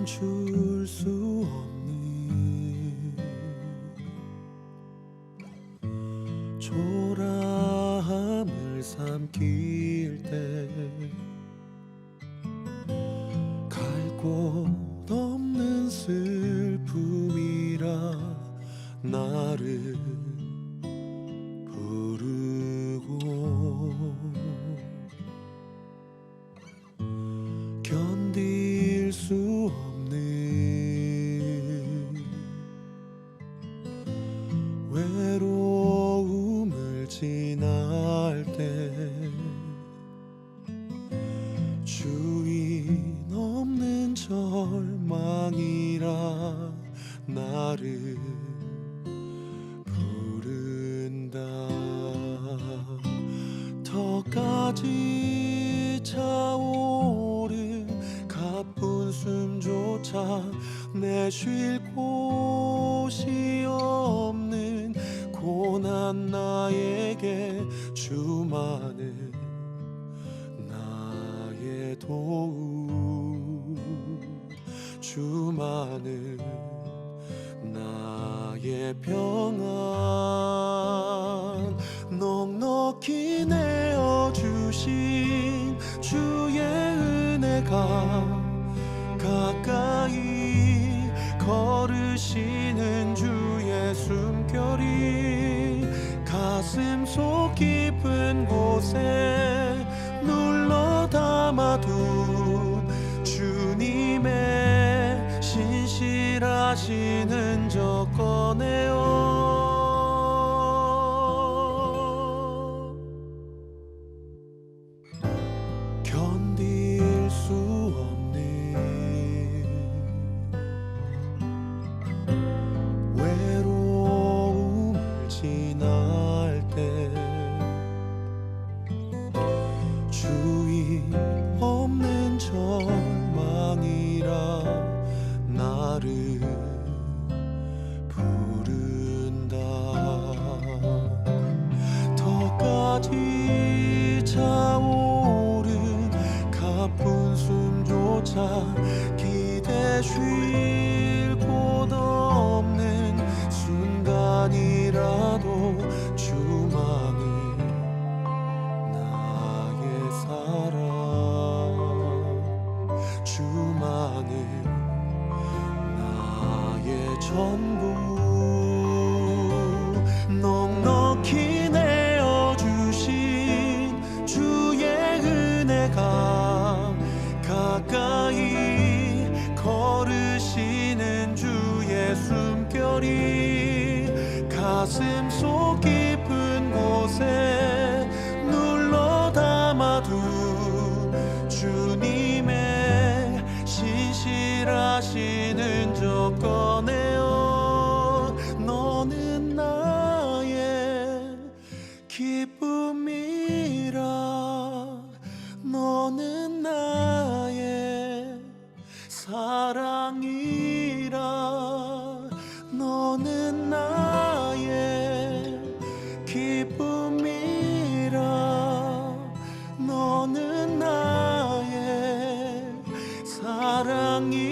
멈출 수 없는 초라함을 삼킬 때 갈 곳 없는 슬픔이라 나를 부르고 견딜 수 없는 외로움을 지날 때 주인 없는 절망이라 나를 부른다. 더까지 차오른 가쁜 숨조차 내쉴 곳이 없는 고난 나에게 주만은 나의 도움, 주만은 나의 평안. 넉넉히 내어주신 주의 은혜가 가까이 걸으시는 주의 숨결이 가슴 속 깊은 곳에 눌러 담아둔 주님의 신실하신 흔적 꺼내어 견딜 수 없는 외로움을 지날 때 주인 없는 절망이라 나를 부른다. 더까지 차오른 가쁜 숨조차 기대 쉴 곳 없는 순간이라도 주만은 나의 사랑, 주만은 나의 전부. 넉넉히 내어주신 주의 은혜가 가까이 걸으시는 주의 숨결이 가슴 속 깊은 곳에 눌러 담아둔 주님의 신실하신 흔적 꺼내어 너는 나의 기쁨이라, 너는 나의 사랑이라, 너는 나의 기쁨이라, 너는 나의 사랑이라,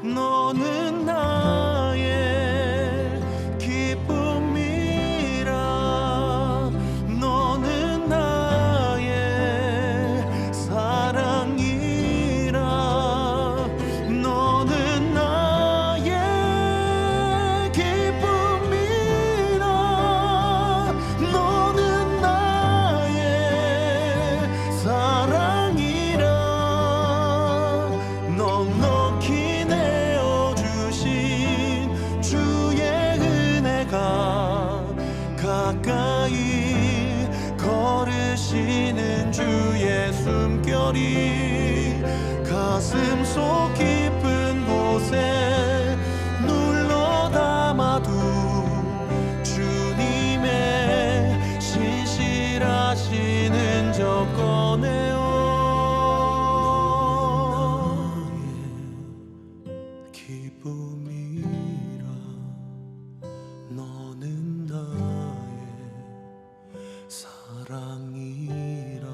너는 나의 기쁨이라, 너는 나의 사랑이라, 너는 나의 기쁨이라, 너는 나의 사랑이라. 넉넉히 내어주신 주의 은혜가 가까이 걸으시는 주의 숨결이 가슴 속 깊은 곳에 눌러 담아둔 주님의 신실하신 흔적 꺼내어 기쁨이라, 너는 나의 사랑이라,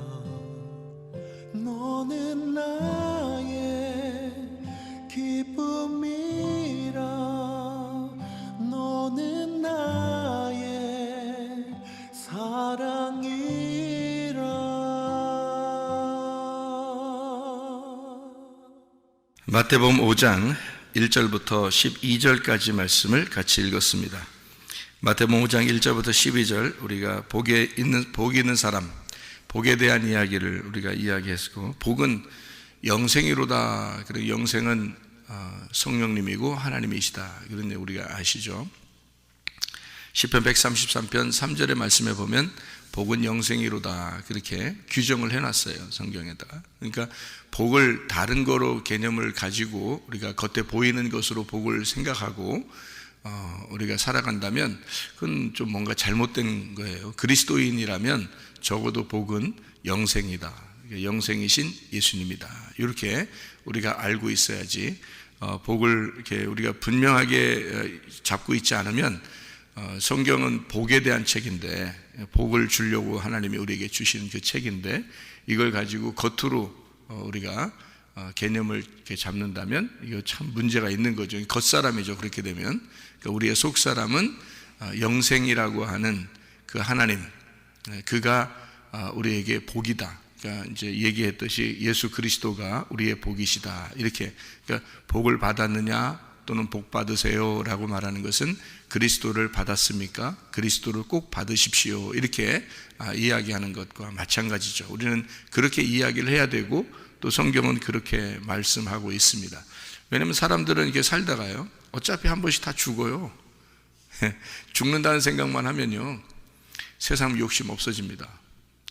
너는 나의 마태복음 5장 1절부터 12절까지 말씀을 같이 읽었습니다. 마태복음 5장 1절부터 12절 우리가 복이 있는 사람, 복에 대한 이야기를 우리가 이야기했고, 복은 영생이로다. 그리고 영생은 성령님이고 하나님이시다. 그런 데 우리가 아시죠? 시편 133편 3절의 말씀에 보면 복은 영생이로다, 그렇게 규정을 해놨어요, 성경에다가. 그러니까 복을 다른 거로 개념을 가지고 우리가 겉에 보이는 것으로 복을 생각하고 우리가 살아간다면 그건 좀 뭔가 잘못된 거예요. 그리스도인이라면 적어도 복은 영생이다, 영생이신 예수님이다, 이렇게 우리가 알고 있어야지 복을 이렇게 우리가 분명하게 잡고 있지 않으면, 성경은 복에 대한 책인데, 복을 주려고 하나님이 우리에게 주시는 그 책인데, 이걸 가지고 겉으로 우리가 개념을 이렇게 잡는다면 이거 참 문제가 있는 거죠. 겉사람이죠. 그렇게 되면 그러니까 우리의 속사람은 영생이라고 하는 그 하나님, 그가 우리에게 복이다. 그러니까 이제 얘기했듯이 예수 그리스도가 우리의 복이시다, 이렇게. 그러니까 복을 받았느냐 또는 복 받으세요 라고 말하는 것은 그리스도를 받았습니까? 그리스도를 꼭 받으십시오, 이렇게 이야기하는 것과 마찬가지죠. 우리는 그렇게 이야기를 해야 되고, 또 성경은 그렇게 말씀하고 있습니다. 왜냐하면 사람들은 이렇게 살다가요, 어차피 한 번씩 다 죽어요. 죽는다는 생각만 하면요, 세상 욕심 없어집니다.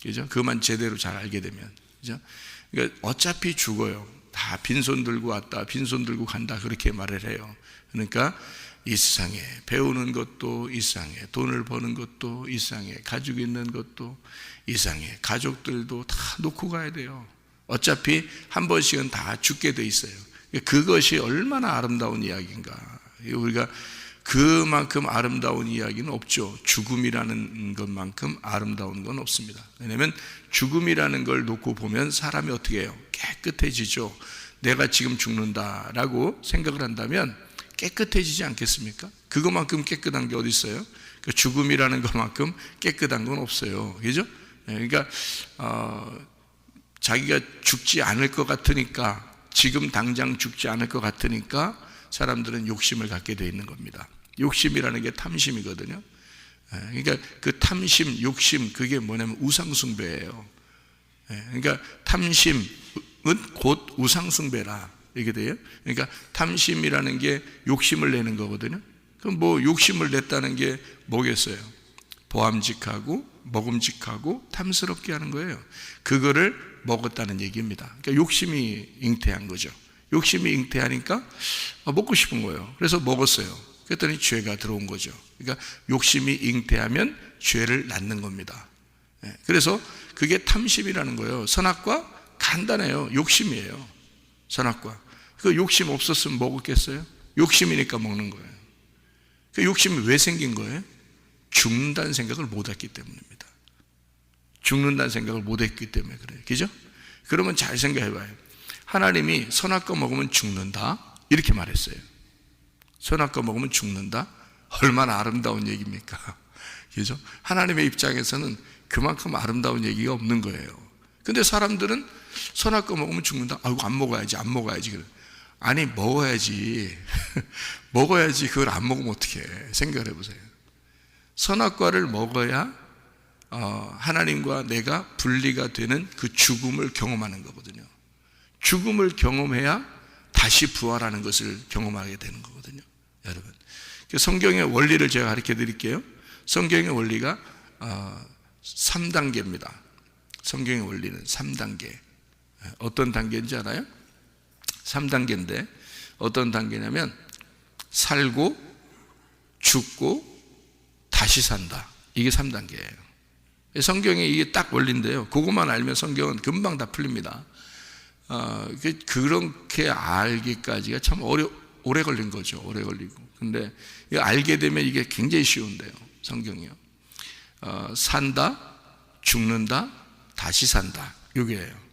그죠? 그것만 제대로 잘 알게 되면. 그죠? 그러니까 어차피 죽어요. 다 빈손 들고 왔다, 빈손 들고 간다, 그렇게 말을 해요. 그러니까 이 세상에 배우는 것도 이 세상에, 돈을 버는 것도 이 세상에, 가지고 있는 것도 이 세상에, 가족들도 다 놓고 가야 돼요. 어차피 한 번씩은 다 죽게 돼 있어요. 그것이 얼마나 아름다운 이야기인가. 우리가 그만큼 아름다운 이야기는 없죠. 죽음이라는 것만큼 아름다운 건 없습니다. 왜냐하면 죽음이라는 걸 놓고 보면 사람이 어떻게 해요? 깨끗해지죠. 내가 지금 죽는다라고 생각을 한다면 깨끗해지지 않겠습니까? 그것만큼 깨끗한 게 어디 있어요? 죽음이라는 것만큼 깨끗한 건 없어요. 그죠? 그러니까 자기가 죽지 않을 것 같으니까, 지금 당장 죽지 않을 것 같으니까 사람들은 욕심을 갖게 되어 있는 겁니다. 욕심이라는 게 탐심이거든요. 그러니까 그 탐심, 욕심, 그게 뭐냐면 우상숭배예요. 그러니까 탐심은 곧 우상숭배라, 이게 돼요. 그러니까 탐심이라는 게 욕심을 내는 거거든요. 그럼 뭐 욕심을 냈다는 게 뭐겠어요? 보암직하고 먹음직하고 탐스럽게 하는 거예요. 그거를 먹었다는 얘기입니다. 그러니까 욕심이 잉태한 거죠. 욕심이 잉태하니까 먹고 싶은 거예요. 그래서 먹었어요. 그랬더니 죄가 들어온 거죠. 그러니까 욕심이 잉태하면 죄를 낳는 겁니다. 그래서 그게 탐심이라는 거예요. 선악과 간단해요. 욕심이에요. 선악과. 그 욕심 없었으면 먹었겠어요? 욕심이니까 먹는 거예요. 그 욕심이 왜 생긴 거예요? 죽는다는 생각을 못했기 때문입니다. 죽는다는 생각을 못했기 때문에 그래요. 그죠? 그러면 잘 생각해봐요. 하나님이 선악과 먹으면 죽는다, 이렇게 말했어요. 선악과 먹으면 죽는다? 얼마나 아름다운 얘기입니까? 그죠? 하나님의 입장에서는 그만큼 아름다운 얘기가 없는 거예요. 근데 사람들은 선악과 먹으면 죽는다? 아이고, 안 먹어야지, 안 먹어야지. 아니, 먹어야지. 먹어야지. 그걸 안 먹으면 어떻게 해? 생각을 해보세요. 선악과를 먹어야 하나님과 내가 분리가 되는 그 죽음을 경험하는 거거든요. 죽음을 경험해야 다시 부활하는 것을 경험하게 되는 거거든요, 여러분. 성경의 원리를 제가 가르쳐 드릴게요. 성경의 원리가 3단계입니다. 성경의 원리는 3단계. 어떤 단계인지 알아요? 3단계인데 어떤 단계냐면 살고 죽고 다시 산다, 이게 3단계예요. 성경에 이게 딱 원리인데요, 그것만 알면 성경은 금방 다 풀립니다. 그렇게 알기까지가 참 오래 걸린 거죠. 오래 걸리고. 근데 이거 알게 되면 이게 굉장히 쉬운데요, 성경이요. 산다, 죽는다, 다시 산다, 이게예요.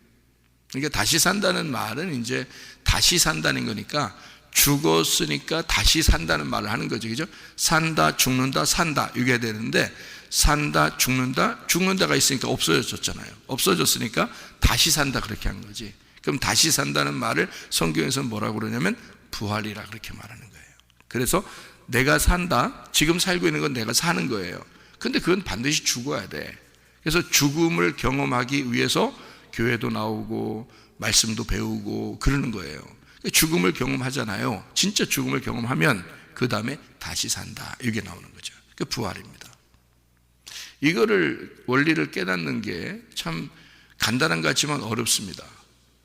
그러니까 다시 산다는 말은 이제 다시 산다는 거니까, 죽었으니까 다시 산다는 말을 하는 거죠. 그죠? 산다, 죽는다, 산다, 이게 되는데, 산다, 죽는다, 죽는다가 있으니까 없어졌잖아요. 없어졌으니까 다시 산다, 그렇게 하는 거지. 그럼 다시 산다는 말을 성경에서 뭐라고 그러냐면 부활이라 그렇게 말하는 거예요. 그래서 내가 산다, 지금 살고 있는 건 내가 사는 거예요. 근데 그건 반드시 죽어야 돼. 그래서 죽음을 경험하기 위해서 교회도 나오고 말씀도 배우고 그러는 거예요. 죽음을 경험하잖아요. 진짜 죽음을 경험하면 그 다음에 다시 산다, 이게 나오는 거죠. 그 부활입니다. 이거를 원리를 깨닫는 게 참 간단한 것 같지만 어렵습니다.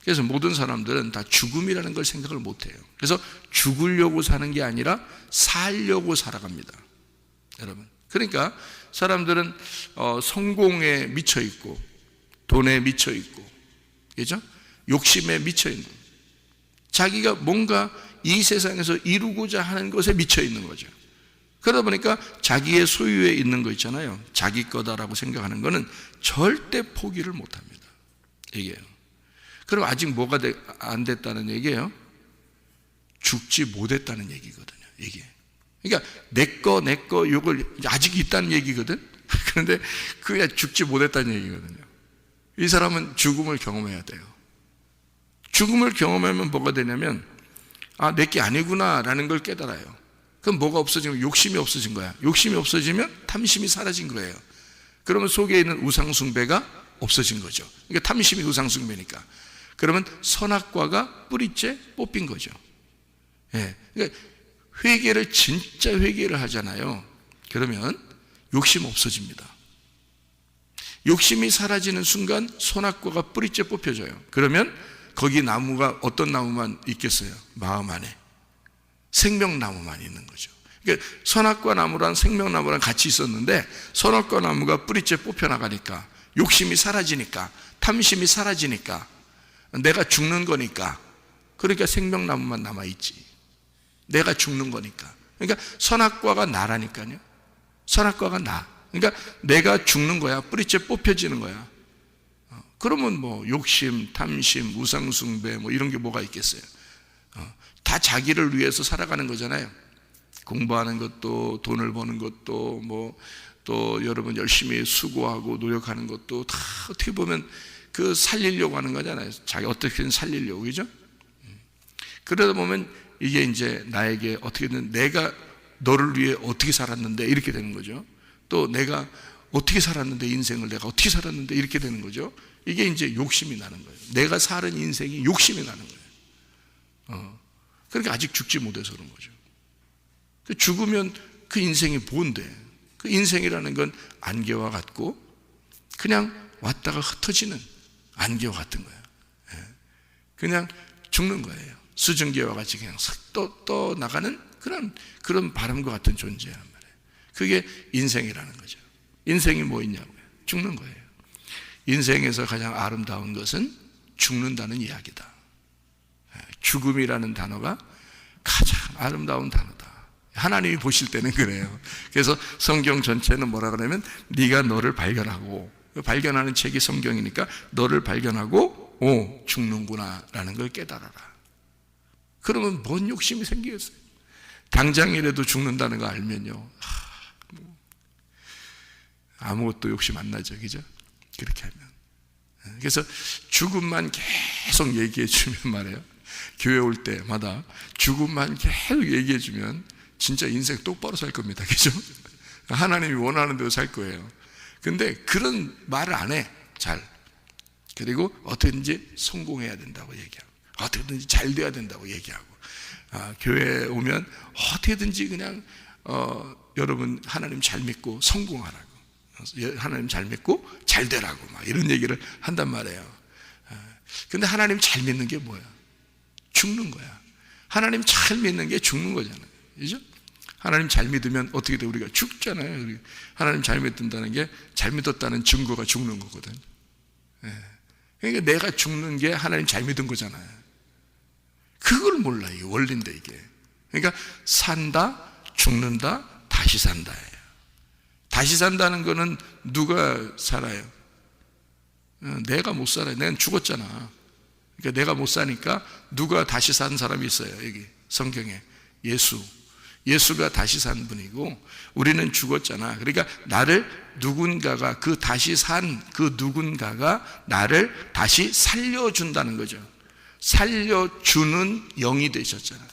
그래서 모든 사람들은 다 죽음이라는 걸 생각을 못해요. 그래서 죽으려고 사는 게 아니라 살려고 살아갑니다, 여러분. 그러니까 사람들은 성공에 미쳐 있고 돈에 미쳐 있고, 그죠? 욕심에 미쳐 있는, 자기가 뭔가 이 세상에서 이루고자 하는 것에 미쳐 있는 거죠. 그러다 보니까 자기의 소유에 있는 거 있잖아요. 자기 거다라고 생각하는 거는 절대 포기를 못합니다, 이게요. 그럼 아직 뭐가 안 됐다는 얘기예요? 죽지 못했다는 얘기거든요, 이게. 그러니까 내 거 이걸 아직 있다는 얘기거든. 그런데 그게 죽지 못했다는 얘기거든요. 이 사람은 죽음을 경험해야 돼요. 죽음을 경험하면 뭐가 되냐면, 아, 내게 아니구나 라는 걸 깨달아요. 그럼 뭐가 없어지면 욕심이 없어진 거야. 욕심이 없어지면 탐심이 사라진 거예요. 그러면 속에 있는 우상숭배가 없어진 거죠. 그러니까 탐심이 우상숭배니까. 그러면 선악과가 뿌리째 뽑힌 거죠. 예. 그러니까 회개를, 진짜 회개를 하잖아요. 그러면 욕심 없어집니다. 욕심이 사라지는 순간 선악과가 뿌리째 뽑혀져요. 그러면 거기 나무가 어떤 나무만 있겠어요? 마음 안에 생명나무만 있는 거죠. 그러니까 선악과 나무랑 생명나무랑 같이 있었는데 선악과 나무가 뿌리째 뽑혀나가니까 욕심이 사라지니까, 탐심이 사라지니까, 내가 죽는 거니까, 그러니까 생명나무만 남아있지. 내가 죽는 거니까. 그러니까 선악과가 나라니까요. 선악과가 나. 그러니까 내가 죽는 거야. 뿌리째 뽑혀지는 거야. 그러면 뭐 욕심, 탐심, 우상숭배 뭐 이런 게 뭐가 있겠어요? 다 자기를 위해서 살아가는 거잖아요. 공부하는 것도, 돈을 버는 것도, 뭐 또 여러분 열심히 수고하고 노력하는 것도 다 어떻게 보면 그 살리려고 하는 거잖아요. 자기 어떻게든 살리려고, 그죠? 그러다 보면 이게 이제 나에게 어떻게든 내가 너를 위해 어떻게 살았는데 이렇게 되는 거죠. 또 내가 어떻게 살았는데, 인생을 내가 어떻게 살았는데 이렇게 되는 거죠. 이게 이제 욕심이 나는 거예요. 내가 사는 인생이 욕심이 나는 거예요. 그러니까 아직 죽지 못해서 그런 거죠. 죽으면 그 인생이 뭔데? 그 인생이라는 건 안개와 같고 그냥 왔다가 흩어지는 안개와 같은 거예요. 그냥 죽는 거예요. 수증기와 같이 그냥 싹 떠나가는 그런 바람과 같은 존재란 말이에요. 그게 인생이라는 거죠. 인생이 뭐 있냐고요? 죽는 거예요. 인생에서 가장 아름다운 것은 죽는다는 이야기다. 죽음이라는 단어가 가장 아름다운 단어다. 하나님이 보실 때는 그래요. 그래서 성경 전체는 뭐라 그러면 네가 너를 발견하고, 발견하는 책이 성경이니까 너를 발견하고 죽는구나 라는 걸 깨달아라. 그러면 뭔 욕심이 생기겠어요? 당장이라도 죽는다는 거 알면요, 아무것도 욕심 안 나죠, 그죠? 그렇게 하면. 그래서 죽음만 계속 얘기해 주면 말이에요, 교회 올 때마다 죽음만 계속 얘기해 주면 진짜 인생 똑바로 살 겁니다, 그죠? 하나님이 원하는 대로 살 거예요. 근데 그런 말을 안 해, 잘. 그리고 어떻게든지 성공해야 된다고 얘기하고, 어떻게든지 잘 돼야 된다고 얘기하고, 교회에 오면 어떻게든지 그냥 여러분 하나님 잘 믿고 성공하라고, 하나님 잘 믿고 잘 되라고 막 이런 얘기를 한단 말이에요. 근데 하나님 잘 믿는 게 뭐야? 죽는 거야. 하나님 잘 믿는 게 죽는 거잖아요, 그죠? 하나님 잘 믿으면 어떻게 돼? 우리가 죽잖아요. 하나님 잘 믿는다는 게 잘 믿었다는 증거가 죽는 거거든. 그러니까 내가 죽는 게 하나님 잘 믿은 거잖아요. 그걸 몰라, 이게 원리인데 이게. 그러니까 산다, 죽는다, 다시 산다예요. 다시 산다는 거는 누가 살아요? 내가 못 살아요. 내가 죽었잖아. 그러니까 내가 못 사니까 누가 다시 산 사람이 있어요, 여기 성경에. 예수가 다시 산 분이고 우리는 죽었잖아. 그러니까 나를 누군가가, 그 다시 산 그 누군가가 나를 다시 살려준다는 거죠. 살려주는 영이 되셨잖아요.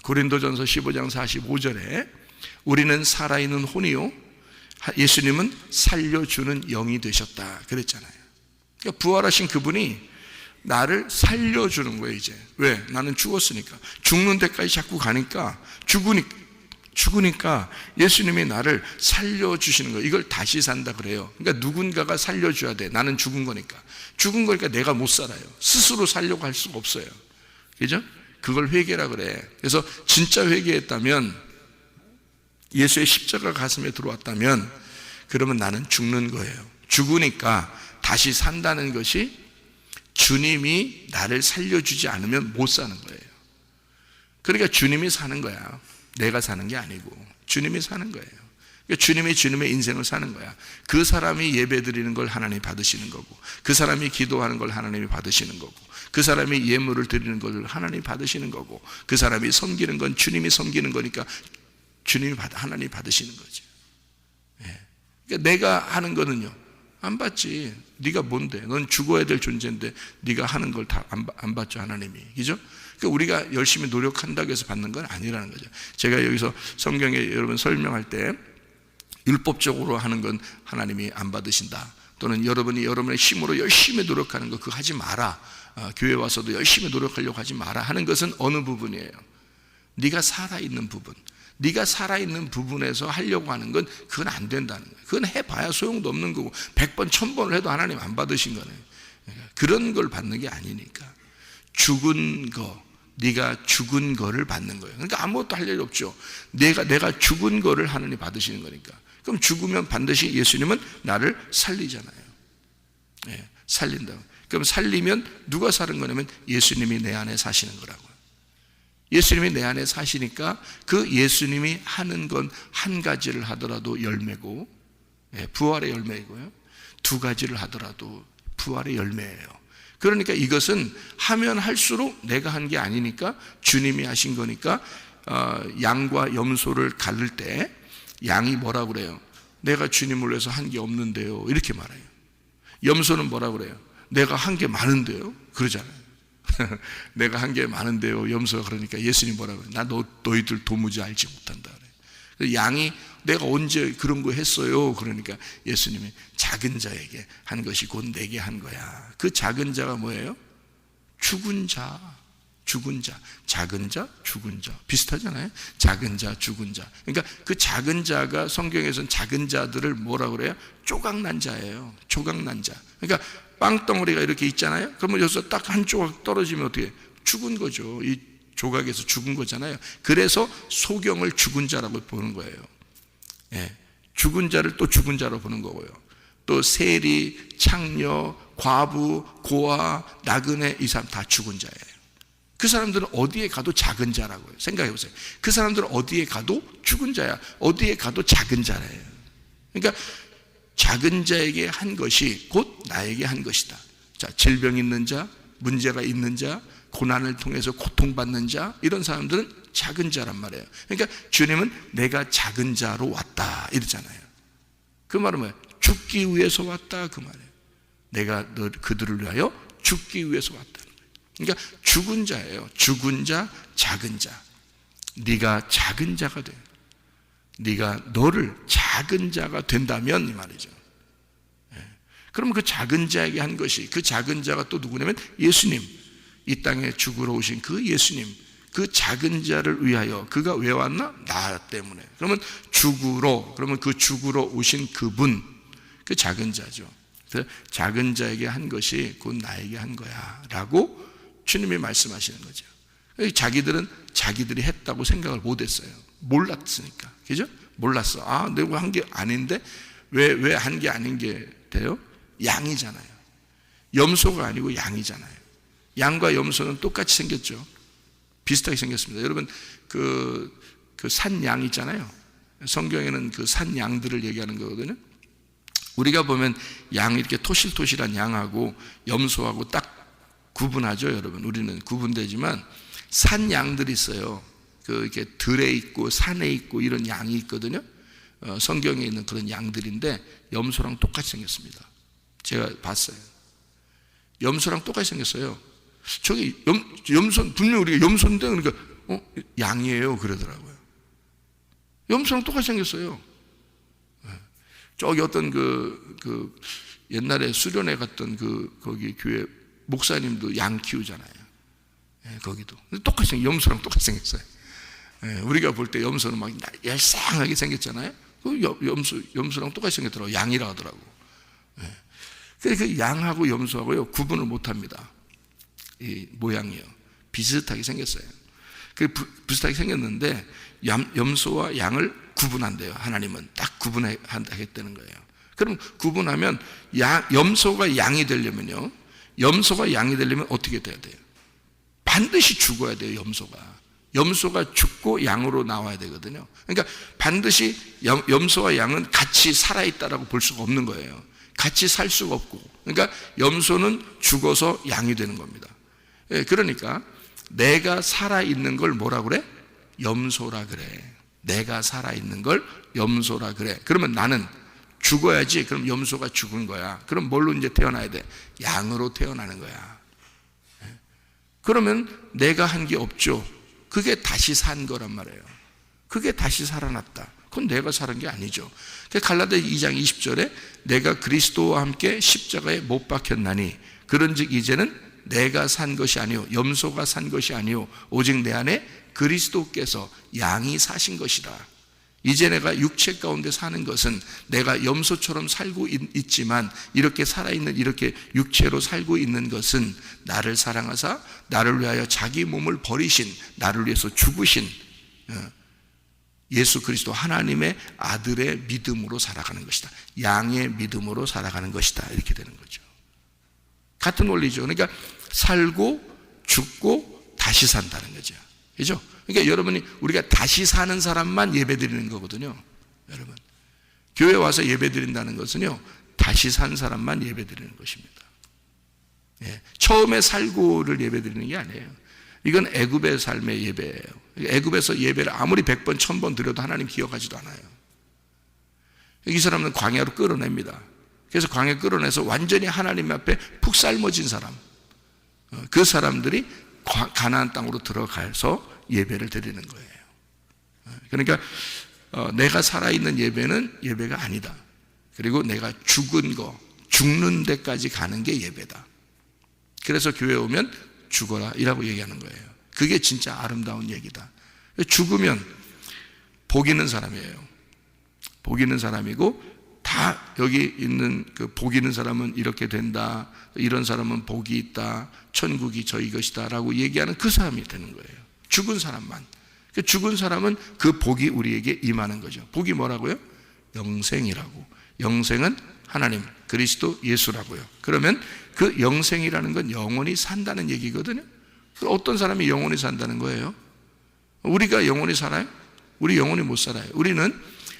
고린도전서 15장 45절에 우리는 살아있는 혼이요 예수님은 살려주는 영이 되셨다 그랬잖아요. 그러니까 부활하신 그분이 나를 살려주는 거예요. 이제 왜? 나는 죽었으니까. 죽는 데까지 자꾸 가니까 죽으니까 예수님이 나를 살려주시는 거예요. 이걸 다시 산다 그래요. 그러니까 누군가가 살려줘야 돼. 나는 죽은 거니까 내가 못 살아요. 스스로 살려고 할 수가 없어요. 그죠? 그걸 회개라 그래. 그래서 진짜 회개했다면, 예수의 십자가 가슴에 들어왔다면, 그러면 나는 죽는 거예요. 죽으니까 다시 산다는 것이 주님이 나를 살려주지 않으면 못 사는 거예요. 그러니까 주님이 사는 거야. 내가 사는 게 아니고 주님이 사는 거예요. 그러니까 주님이 주님의 인생을 사는 거야. 그 사람이 예배 드리는 걸 하나님이 받으시는 거고, 그 사람이 기도하는 걸 하나님이 받으시는 거고, 그 사람이 예물을 드리는 걸 하나님이 받으시는 거고, 그 사람이 섬기는 건 주님이 섬기는 거니까 하나님이 받으시는 거죠. 그러니까 내가 하는 거는요, 안 받지. 네가 뭔데? 넌 죽어야 될 존재인데 네가 하는 걸 다 안 받죠, 하나님이. 그죠? 그러니까 우리가 열심히 노력한다고 해서 받는 건 아니라는 거죠. 제가 여기서 성경에 여러분 설명할 때 율법적으로 하는 건 하나님이 안 받으신다, 또는 여러분이 여러분의 힘으로 열심히 노력하는 거 그거 하지 마라, 교회 와서도 열심히 노력하려고 하지 마라 하는 것은 어느 부분이에요? 네가 살아있는 부분, 네가 살아있는 부분에서 하려고 하는 건 그건 안 된다는 거예요. 그건 해봐야 소용도 없는 거고 100번 1000번을 해도 하나님 안 받으신 거네요. 그러니까 그런 걸 받는 게 아니니까 죽은 거, 네가 죽은 거를 받는 거예요. 그러니까 아무것도 할 일이 없죠. 내가 죽은 거를 하나님 받으시는 거니까. 그럼 죽으면 반드시 예수님은 나를 살리잖아요. 살린다고. 그럼 살리면 누가 사는 거냐면 예수님이 내 안에 사시는 거라고요. 예수님이 내 안에 사시니까 그 예수님이 하는 건 한 가지를 하더라도 열매고, 부활의 열매이고요, 두 가지를 하더라도 부활의 열매예요. 그러니까 이것은 하면 할수록 내가 한 게 아니니까 주님이 하신 거니까, 양과 염소를 가를 때 양이 뭐라 그래요? 내가 주님을 위해서 한 게 없는데요, 이렇게 말해요. 염소는 뭐라 그래요? 내가 한 게 많은데요, 그러잖아요. 내가 한 게 많은데요, 염소가. 그러니까 예수님 뭐라 그래요? 나 너희들 도무지 알지 못한다 그래요. 양이 내가 언제 그런 거 했어요? 그러니까 예수님이 작은 자에게 한 것이 곧 내게 한 거야. 그 작은 자가 뭐예요? 죽은 자, 작은 자, 죽은 자 비슷하잖아요. 작은 자, 죽은 자. 그러니까 그 작은 자가 성경에서는 작은 자들을 뭐라 그래요? 조각난 자예요. 조각난 자. 그러니까 빵덩어리가 이렇게 있잖아요. 그러면 여기서 딱 한 조각 떨어지면 어떻게? 죽은 거죠. 이 조각에서 죽은 거잖아요. 그래서 소경을 죽은 자라고 보는 거예요. 죽은 자를 또 죽은 자로 보는 거고요. 또 세리, 창녀, 과부, 고아, 나그네, 이 사람 다 죽은 자예요. 그 사람들은 어디에 가도 작은 자라고요. 생각해 보세요. 그 사람들은 어디에 가도 죽은 자야. 어디에 가도 작은 자예요. 그러니까 작은 자에게 한 것이 곧 나에게 한 것이다. 자, 질병 있는 자, 문제가 있는 자, 고난을 통해서 고통받는 자, 이런 사람들은 작은 자란 말이에요. 그러니까 주님은 내가 작은 자로 왔다 이러잖아요. 그 말은 뭐예요? 죽기 위해서 왔다 그 말이에요. 내가 그들을 위하여 죽기 위해서 왔다. 그러니까 죽은 자예요. 죽은 자, 작은 자. 네가 작은 자가 돼. 네가 너를 작은 자가 된다면 이 말이죠. 그러면 그 작은 자에게 한 것이, 그 작은 자가 또 누구냐면 예수님, 이 땅에 죽으러 오신 그 예수님, 그 작은 자를 위하여. 그가 왜 왔나? 나 때문에. 그러면 그러면 그 죽으러 오신 그분, 그 작은 자죠. 그래서 작은 자에게 한 것이 곧 나에게 한 거야 라고 주님이 말씀하시는 거죠. 자기들은 자기들이 했다고 생각을 못했어요. 몰랐으니까. 그죠? 몰랐어. 내가 한 게 아닌데 왜 한 게 아닌 게 돼요? 양이잖아요. 염소가 아니고 양이잖아요. 양과 염소는 똑같이 생겼죠. 비슷하게 생겼습니다. 여러분 그 산 양 있잖아요. 성경에는 그 산 양들을 얘기하는 거거든요. 우리가 보면 양이 이렇게 토실토실한 양하고 염소하고 딱 구분하죠, 여러분. 우리는 구분되지만 산 양들이 있어요. 이렇게 들에 있고 산에 있고 이런 양이 있거든요. 성경에 있는 그런 양들인데 염소랑 똑같이 생겼습니다. 제가 봤어요. 염소랑 똑같이 생겼어요. 저기 염소, 분명히 우리가 염소인데, 그러니까 양이에요 그러더라고요. 염소랑 똑같이 생겼어요. 저기 어떤 그 옛날에 수련회 갔던 거기 교회 목사님도 양 키우잖아요. 거기도 똑같이 염소랑 똑같이 생겼어요. 우리가 볼 때 염소는 막 얄쌍하게 생겼잖아요. 염소랑 똑같이 생겼더라고. 양이라 하더라고. 그 양하고 염소하고요 구분을 못합니다. 이 모양이요 비슷하게 생겼어요. 그 비슷하게 생겼는데 염소와 양을 구분한대요. 하나님은 딱 구분하겠다는 거예요. 그럼 구분하면 염소가 양이 되려면요, 염소가 양이 되려면 어떻게 돼야 돼요? 반드시 죽어야 돼요. 염소가 죽고 양으로 나와야 되거든요. 그러니까 반드시 염소와 양은 같이 살아있다라고 볼 수가 없는 거예요. 같이 살 수가 없고, 그러니까 염소는 죽어서 양이 되는 겁니다. 그러니까 내가 살아있는 걸 뭐라 그래? 염소라 그래. 내가 살아있는 걸 염소라 그래. 그러면 나는 죽어야지. 그럼 염소가 죽은 거야. 그럼 뭘로 이제 태어나야 돼? 양으로 태어나는 거야. 그러면 내가 한 게 없죠. 그게 다시 산 거란 말이에요. 그게 다시 살아났다. 그건 내가 살은 게 아니죠. 갈라디아 2장 20절에 내가 그리스도와 함께 십자가에 못 박혔나니 그런즉 이제는 내가 산 것이 아니요 염소가 산 것이 아니요 오직 내 안에 그리스도께서 양이 사신 것이다. 이제 내가 육체 가운데 사는 것은 내가 염소처럼 살고 있지만 이렇게 살아있는, 이렇게 육체로 살고 있는 것은 나를 사랑하사 나를 위하여 자기 몸을 버리신, 나를 위해서 죽으신 예수 그리스도 하나님의 아들의 믿음으로 살아가는 것이다. 양의 믿음으로 살아가는 것이다. 이렇게 되는 거죠. 같은 원리죠. 그러니까 살고 죽고 다시 산다는 거죠. 그죠? 그러니까 여러분이, 우리가 다시 사는 사람만 예배 드리는 거거든요. 여러분, 교회 와서 예배 드린다는 것은요, 다시 산 사람만 예배 드리는 것입니다. 처음에 살고를 예배 드리는 게 아니에요. 이건 애굽의 삶의 예배예요. 애굽에서 예배를 아무리 100번 1000번 드려도 하나님 기억하지도 않아요. 이 사람은 광야로 끌어냅니다. 그래서 광야 끌어내서 완전히 하나님 앞에 푹 삶아진 사람, 그 사람들이 가나안 땅으로 들어가서 예배를 드리는 거예요. 그러니까 내가 살아있는 예배는 예배가 아니다. 그리고 내가 죽는 데까지 가는 게 예배다. 그래서 교회에 오면 죽어라 이라고 얘기하는 거예요. 그게 진짜 아름다운 얘기다. 죽으면 복 있는 사람이에요. 복 있는 사람이고, 다 여기 있는 그 복 있는 사람은 이렇게 된다, 이런 사람은 복이 있다, 천국이 저희 것이다 라고 얘기하는 그 사람이 되는 거예요. 죽은 사람만. 죽은 사람은 그 복이 우리에게 임하는 거죠. 복이 뭐라고요? 영생이라고. 영생은 하나님 그리스도 예수라고요. 그러면 그 영생이라는 건 영원히 산다는 얘기거든요. 어떤 사람이 영원히 산다는 거예요? 우리가 영원히 살아요? 우리 영원히 못 살아요. 우리는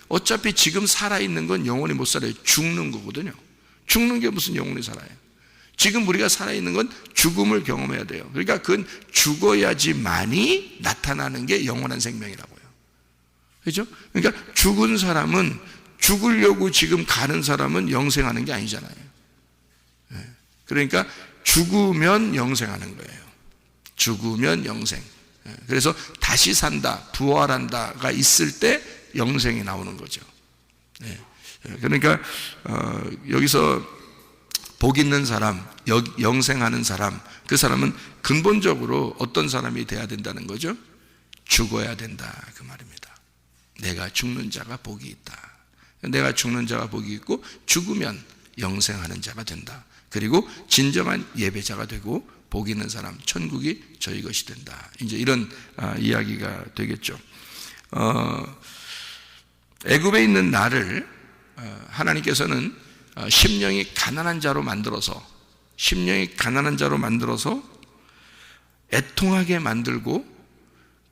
어차피 지금 살아있는 건 영원히 못 살아요. 죽는 거거든요. 죽는 게 무슨 영원히 살아요? 지금 우리가 살아있는 건 죽음을 경험해야 돼요. 그러니까 그건 죽어야지만이 나타나는 게 영원한 생명이라고요. 그렇죠? 그러니까 죽은 사람은, 죽으려고 지금 가는 사람은 영생하는 게 아니잖아요. 그러니까 죽으면 영생하는 거예요. 죽으면 영생. 그래서 다시 산다, 부활한다가 있을 때 영생이 나오는 거죠. 그러니까 여기서 복 있는 사람, 영생하는 사람, 그 사람은 근본적으로 어떤 사람이 돼야 된다는 거죠? 죽어야 된다, 그 말입니다. 내가 죽는 자가 복이 있다. 내가 죽는 자가 복이 있고, 죽으면 영생하는 자가 된다. 그리고 진정한 예배자가 되고, 복 있는 사람, 천국이 저희 것이 된다. 이제 이런 이야기가 되겠죠. 애굽에 있는 나를 하나님께서는 심령이 가난한 자로 만들어서 애통하게 만들고,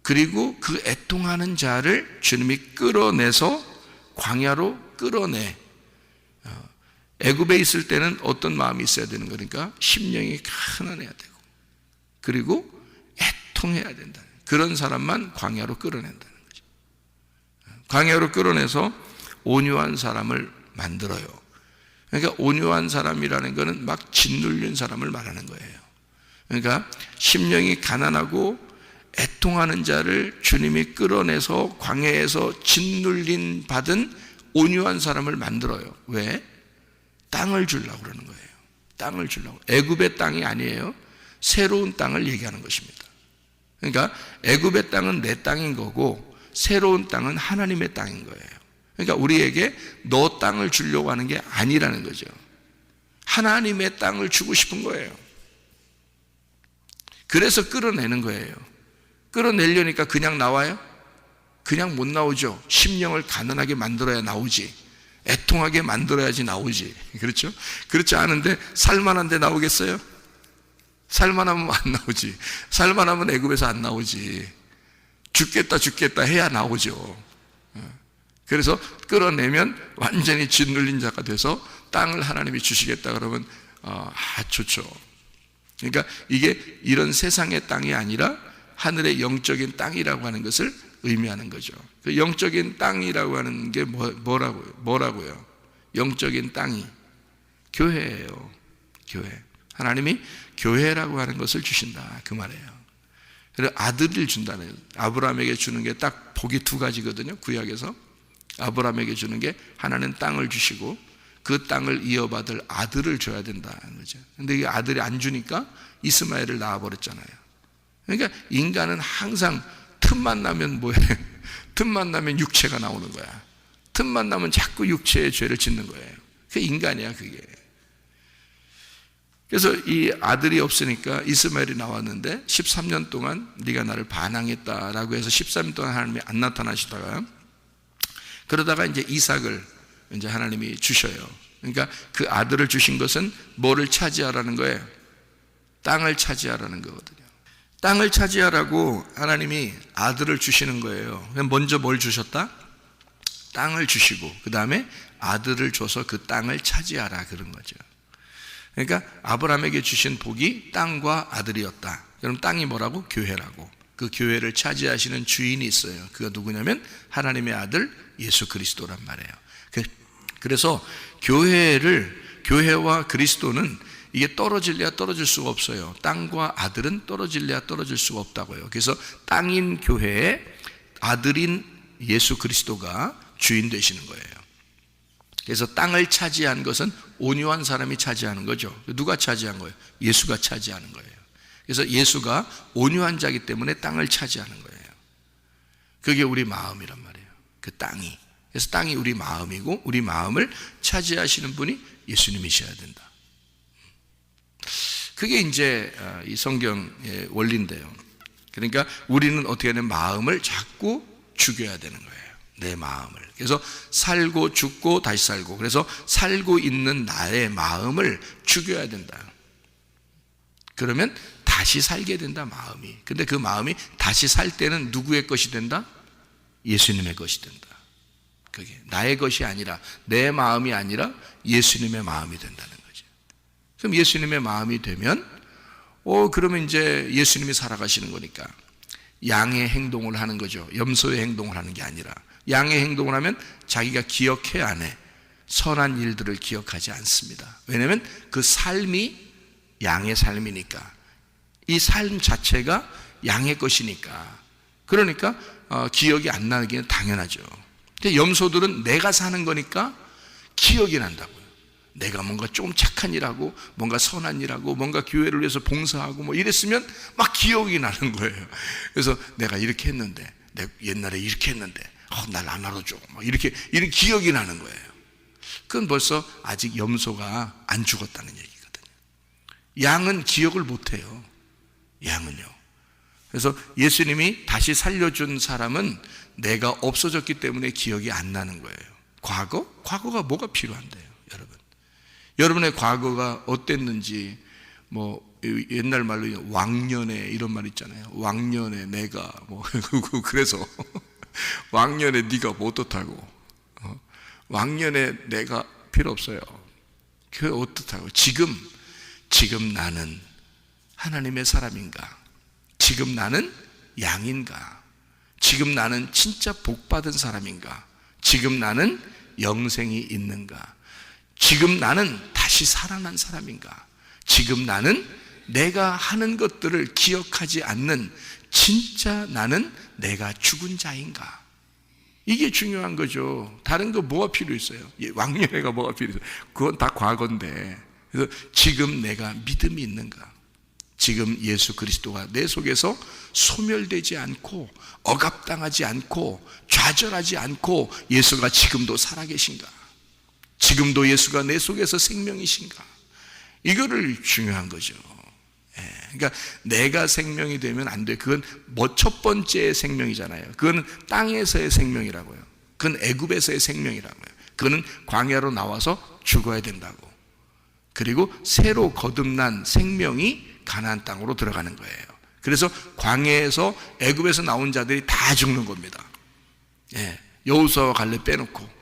그리고 그 애통하는 자를 주님이 끌어내서 광야로 끌어내. 애굽에 있을 때는 어떤 마음이 있어야 되는 거니까 심령이 가난해야 되고, 그리고 애통해야 된다. 그런 사람만 광야로 끌어낸다는 거죠. 광야로 끌어내서 온유한 사람을 만들어요. 그러니까 온유한 사람이라는 것은 막 짓눌린 사람을 말하는 거예요. 그러니까 심령이 가난하고 애통하는 자를 주님이 끌어내서 광야에서 짓눌림 받은 온유한 사람을 만들어요. 왜? 땅을 주려고 그러는 거예요. 땅을 주려고. 애굽의 땅이 아니에요. 새로운 땅을 얘기하는 것입니다. 그러니까 애굽의 땅은 내 땅인 거고 새로운 땅은 하나님의 땅인 거예요. 그러니까 우리에게 너 땅을 주려고 하는 게 아니라는 거죠. 하나님의 땅을 주고 싶은 거예요. 그래서 끌어내는 거예요. 끌어내려니까 그냥 나와요? 그냥 못 나오죠. 심령을 가난하게 만들어야 나오지. 애통하게 만들어야지 나오지. 그렇죠? 그렇지 않은데 살만한데 나오겠어요? 살만하면 안 나오지. 살만하면 애굽에서 안 나오지. 죽겠다 해야 나오죠. 그래서 끌어내면 완전히 짓눌린 자가 돼서 땅을 하나님이 주시겠다 그러면 좋죠. 그러니까 이게 이런 세상의 땅이 아니라 하늘의 영적인 땅이라고 하는 것을 의미하는 거죠. 그 영적인 땅이라고 하는 게 뭐라고요? 영적인 땅이 교회예요. 교회. 하나님이 교회라고 하는 것을 주신다 그 말이에요. 그래서 아들을 준다는 거예요. 아브라함에게 주는 게 딱 복이 두 가지거든요. 구약에서 아브라함에게 주는 게 하나는 땅을 주시고 그 땅을 이어받을 아들을 줘야 된다는 거죠. 근데 이 아들이 안 주니까 이스마엘을 낳아버렸잖아요. 그러니까 인간은 항상 틈만 나면 뭐해? 틈만 나면 육체가 나오는 거야. 틈만 나면 자꾸 육체의 죄를 짓는 거예요. 그게 인간이야 그게. 그래서 이 아들이 없으니까 이스마엘이 나왔는데 13년 동안 네가 나를 반항했다라고 해서 13년 동안 하나님이 안 나타나시다가 그러다가 이제 이삭을 이제 하나님이 주셔요. 그러니까 그 아들을 주신 것은 뭐를 차지하라는 거예요? 땅을 차지하라는 거거든요. 땅을 차지하라고 하나님이 아들을 주시는 거예요. 먼저 뭘 주셨다? 땅을 주시고 그 다음에 아들을 줘서 그 땅을 차지하라 그런 거죠. 그러니까 아브라함에게 주신 복이 땅과 아들이었다. 그럼 땅이 뭐라고? 교회라고. 그 교회를 차지하시는 주인이 있어요. 그가 누구냐면 하나님의 아들 예수 그리스도란 말이에요. 그래서 교회와 그리스도는 이게 떨어질래야 떨어질 수가 없어요. 땅과 아들은 떨어질래야 떨어질 수가 없다고요. 그래서 땅인 교회에 아들인 예수 그리스도가 주인 되시는 거예요. 그래서 땅을 차지한 것은 온유한 사람이 차지하는 거죠. 누가 차지한 거예요? 예수가 차지하는 거예요. 그래서 예수가 온유한 자이기 때문에 땅을 차지하는 거예요. 그게 우리 마음이란 말이에요. 그 땅이. 그래서 땅이 우리 마음이고 우리 마음을 차지하시는 분이 예수님이셔야 된다. 그게 이제 이 성경의 원리인데요. 그러니까 우리는 어떻게 하냐면 마음을 자꾸 죽여야 되는 거예요. 내 마음을. 그래서 살고 죽고 다시 살고. 그래서 살고 있는 나의 마음을 죽여야 된다. 그러면 다시 살게 된다 마음이. 근데 그 마음이 다시 살 때는 누구의 것이 된다? 예수님의 것이 된다. 그게 나의 것이 아니라 내 마음이 아니라 예수님의 마음이 된다는 거죠. 그럼 예수님의 마음이 되면 그러면 이제 예수님이 살아가시는 거니까 양의 행동을 하는 거죠. 염소의 행동을 하는 게 아니라 양의 행동을 하면 자기가 기억해야 안 해. 선한 일들을 기억하지 않습니다. 왜냐하면 그 삶이 양의 삶이니까 이 삶 자체가 양의 것이니까 그러니까 기억이 안 나기는 당연하죠. 근데 염소들은 내가 사는 거니까 기억이 난다고요. 내가 뭔가 좀 착한 일하고 뭔가 선한 일하고 뭔가 교회를 위해서 봉사하고 뭐 이랬으면 막 기억이 나는 거예요. 그래서 내가 이렇게 했는데 내가 옛날에 이렇게 했는데 날 안 알아줘 막 이렇게 이런 기억이 나는 거예요. 그건 벌써 아직 염소가 안 죽었다는 얘기거든요. 양은 기억을 못해요. 양은요. 그래서 예수님이 다시 살려준 사람은 내가 없어졌기 때문에 기억이 안 나는 거예요. 과거가 뭐가 필요한데요, 여러분? 여러분의 과거가 어땠는지 뭐 옛날 말로 왕년에 이런 말 있잖아요. 왕년에 내가 뭐 그래서 왕년에 네가 뭐 어떻다고? 왕년에 내가 필요 없어요. 그게 어떻다고? 지금 나는 하나님의 사람인가? 지금 나는 양인가? 지금 나는 진짜 복받은 사람인가? 지금 나는 영생이 있는가? 지금 나는 다시 살아난 사람인가? 지금 나는 내가 하는 것들을 기억하지 않는 진짜 나는 내가 죽은 자인가? 이게 중요한 거죠. 다른 거 뭐가 필요 있어요? 왕년회가 뭐가 필요 있어요? 그건 다 과거인데. 그래서 지금 내가 믿음이 있는가? 지금 예수 그리스도가 내 속에서 소멸되지 않고 억압당하지 않고 좌절하지 않고 예수가 지금도 살아계신가? 지금도 예수가 내 속에서 생명이신가? 이거를 중요한 거죠. 그러니까 내가 생명이 되면 안 돼. 그건 뭐 첫 번째 생명이잖아요. 그건 땅에서의 생명이라고요. 그건 애굽에서의 생명이라고요. 그거는 광야로 나와서 죽어야 된다고. 그리고 새로 거듭난 생명이 가나안 땅으로 들어가는 거예요. 그래서 광야에서 애굽에서 나온 자들이 다 죽는 겁니다. 여호수아와 갈렙 빼놓고.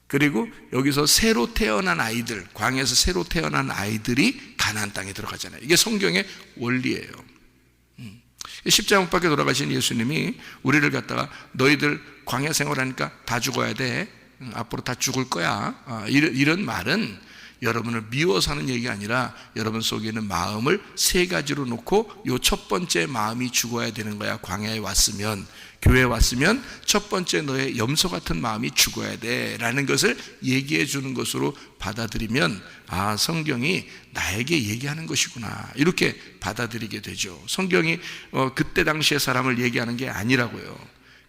그리고 여기서 새로 태어난 아이들, 광야에서 새로 태어난 아이들이 가나안 땅에 들어가잖아요. 이게 성경의 원리예요. 십자가 못 박혀 돌아가신 예수님이 우리를 갖다가 너희들 광야 생활하니까 다 죽어야 돼. 앞으로 다 죽을 거야. 이런 말은 여러분을 미워서 하는 얘기가 아니라 여러분 속에 있는 마음을 세 가지로 놓고 요 첫 번째 마음이 죽어야 되는 거야. 광야에 왔으면, 교회에 왔으면 첫 번째 너의 염소 같은 마음이 죽어야 돼 라는 것을 얘기해 주는 것으로 받아들이면 아, 성경이 나에게 얘기하는 것이구나 이렇게 받아들이게 되죠. 성경이 그때 당시의 사람을 얘기하는 게 아니라고요.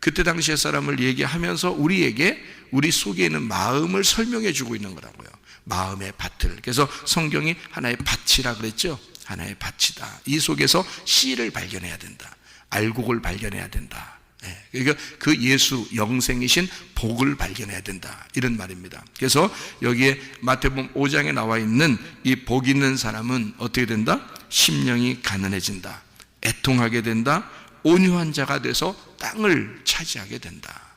그때 당시의 사람을 얘기하면서 우리에게 우리 속에 있는 마음을 설명해 주고 있는 거라고요. 마음의 밭을. 그래서 성경이 하나의 밭이라 그랬죠. 하나의 밭이다. 이 속에서 씨를 발견해야 된다. 알곡을 발견해야 된다. 그러니까 그 예수 영생이신 복을 발견해야 된다. 이런 말입니다. 그래서 여기에 마태복음 5장에 나와 있는 이 복 있는 사람은 어떻게 된다? 심령이 가난해진다. 애통하게 된다. 온유한 자가 돼서 땅을 차지하게 된다.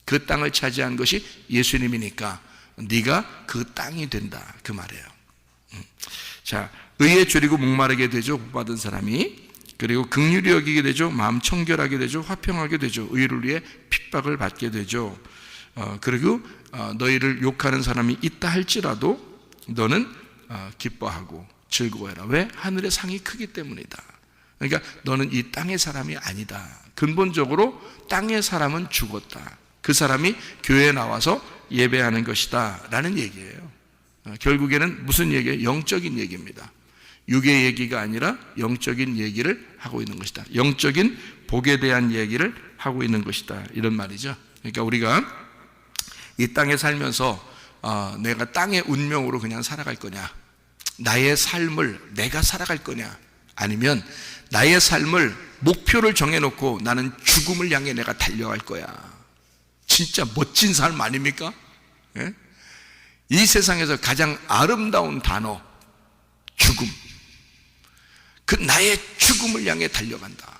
그 땅을 차지한 것이 예수님이니까 네가 그 땅이 된다. 그 말이에요. 자, 의에 줄이고 목마르게 되죠. 복받은 사람이. 그리고 긍휼히 여기게 되죠. 마음 청결하게 되죠. 화평하게 되죠. 의를 위해 핍박을 받게 되죠. 그리고 너희를 욕하는 사람이 있다 할지라도 너는 기뻐하고 즐거워해라. 왜? 하늘의 상이 크기 때문이다. 그러니까 너는 이 땅의 사람이 아니다. 근본적으로 땅의 사람은 죽었다. 그 사람이 교회에 나와서 예배하는 것이다 라는 얘기예요. 결국에는 무슨 얘기예요? 영적인 얘기입니다. 육의 얘기가 아니라 영적인 얘기를 하고 있는 것이다. 영적인 복에 대한 얘기를 하고 있는 것이다. 이런 말이죠. 그러니까 우리가 이 땅에 살면서 내가 땅의 운명으로 그냥 살아갈 거냐, 나의 삶을 내가 살아갈 거냐, 아니면 나의 삶을 목표를 정해놓고 나는 죽음을 향해 내가 달려갈 거야. 진짜 멋진 삶 아닙니까? 예? 이 세상에서 가장 아름다운 단어 죽음. 그 나의 죽음을 향해 달려간다.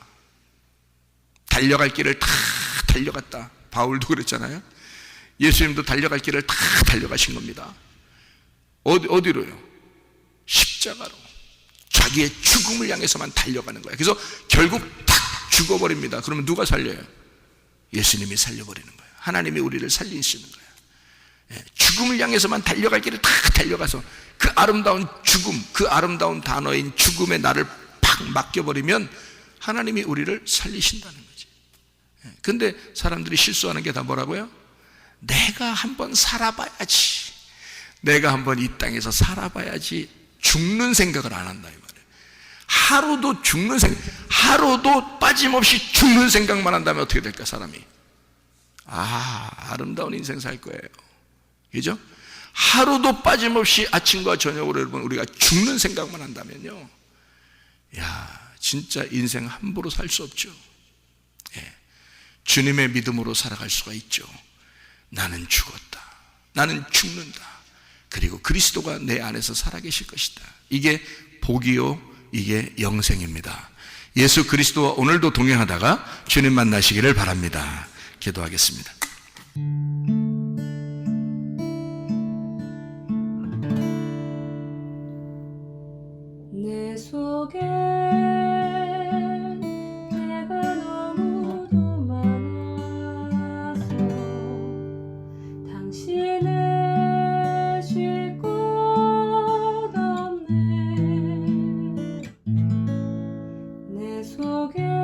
달려갈 길을 다 달려갔다. 바울도 그랬잖아요. 예수님도 달려갈 길을 다 달려가신 겁니다. 어디로요? 십자가로. 자기의 죽음을 향해서만 달려가는 거예요. 그래서 결국 탁 죽어버립니다. 그러면 누가 살려요? 예수님이 살려버리는 거예요. 하나님이 우리를 살리시는 거예요. 죽음을 향해서만 달려갈 길을 다 달려가서 그 아름다운 죽음, 그 아름다운 단어인 죽음에 나를 팍 맡겨버리면 하나님이 우리를 살리신다는 거지. 근데 사람들이 실수하는 게 다 뭐라고요? 내가 한번 살아봐야지. 내가 한번 이 땅에서 살아봐야지. 죽는 생각을 안 한다 이 말이에요. 하루도 죽는 생각, 하루도 빠짐없이 죽는 생각만 한다면 어떻게 될까 사람이? 아름다운 인생 살 거예요. 그죠? 하루도 빠짐없이 아침과 저녁으로 여러분 우리가 죽는 생각만 한다면요, 야, 진짜 인생 함부로 살 수 없죠. 주님의 믿음으로 살아갈 수가 있죠. 나는 죽었다. 나는 죽는다. 그리고 그리스도가 내 안에서 살아계실 것이다. 이게 복이요, 이게 영생입니다. 예수 그리스도와 오늘도 동행하다가 주님 만나시기를 바랍니다. 기도하겠습니다. 내 속에 내가 너무도 많아서 당신을 쉴 곳 없네. 속에